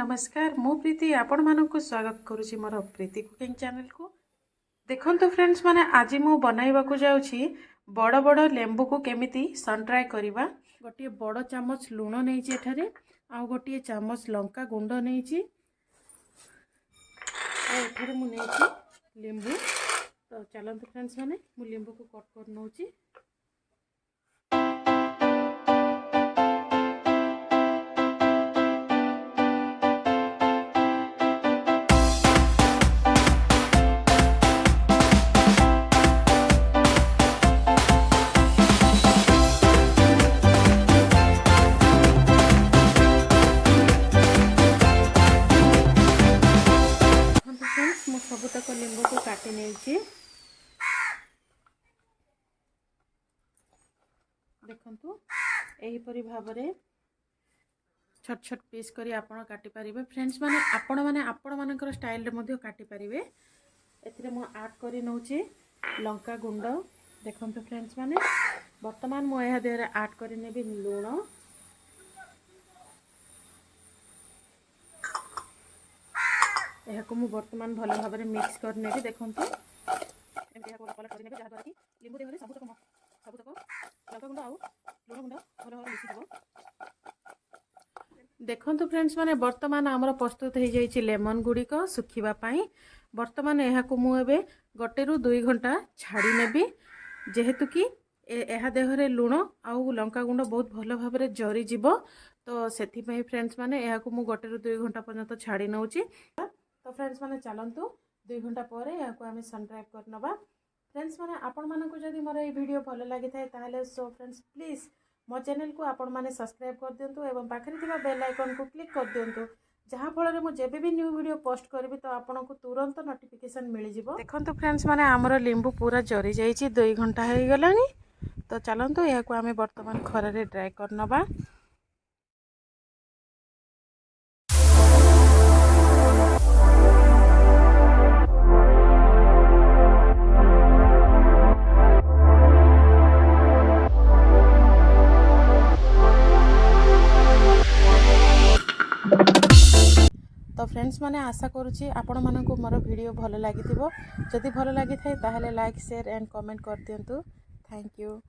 नमस्कार मु प्रीति आपण मानक स्वागत करुच्ची मोर प्रीति कुकिंग चैनल को। देखो फ्रेंड्स माने आज मु बनैबा को जाउछि बड़ बड़ लेंबू को केमिति सनड्राई करबा। गोटे बड़ चामच लूण नहीं एठारे आ गोटे चामच लंका गुंड नहीं एठारे मु नहीं लेंबू। तो चलते फ्रेंड्स माने मु लेंबू को कट कर नउछि। सबुतक लेंबू को काटी नहीं देखु यहीपरी भाव में छोट छोट पीस करी आपण काटी पारिबे। फ्रेंड्स माने आपण मानकर स्टाइल रे मध्य काटी पारिबे। एथिरे मु ऐड करी नउची लंका गुंड। देखंतु फ्रेंड्स माने वर्तमान मु एहा देहरे ऐड करी नेबी लूण। यह बर्तमान भल भाव में मिक्स कर नेबी। देखंतु एमती कलर कर नेबी जहाद्वारा कि लेंबू देहरे सबुतक लंका गुंड आउ लूण गुंड भल भाव मिसी जबो। देखंतु फ्रेंड्स माने वर्तमान आमर प्रस्तुत हो जाइए लेमन गुड़िक सुखिबा पाई। वर्तमान यह मु एबे गोटे रु 2 घंटा छाड़ी नेबी जेहेतु कि यह देहरे लूण आउ लंका गुंड बहुत भल भाव में जरी जीवो। तो सेथि पई फ्रेंड्स माने यह मु गोटे रु 2 घंटा पर्यंत छाड़ी नउची। तो फ्रेंड्स माने चलंतु 2 घंटा पर या आम सनड्राइव कर नबा। फ्रेंड्स माने आपण मानक जदि मोर ये वीडियो भल लगी थाए ताहले सो फ्रेंड्स प्लीज मो चैनल को आपण माने सब्सक्राइब कर दियंतु एवं पाखरे थिबा बेल आइकन को क्लिक कर दियंतु जहाँ फल मु जेबे भी न्यू वीडियो पोस्ट करबी तो आपन को तुरंत नोटिफिकेशन मिल जिवो। देखंतु फ्रेंड्स माने हमर लेंबू पूरा जरी जाईची 2 घंटा हो गलानी। तो चलंतु या को आमे वर्तमान खरा रे ड्राई कर नबा। तो फ्रेंड्स माने आशा करुच्ची आपण मानक मोर वीडियो भल लगी जदि भल लगी थाए ताहले लाइक शेयर एंड कमेंट कर दियंतु। Thank you.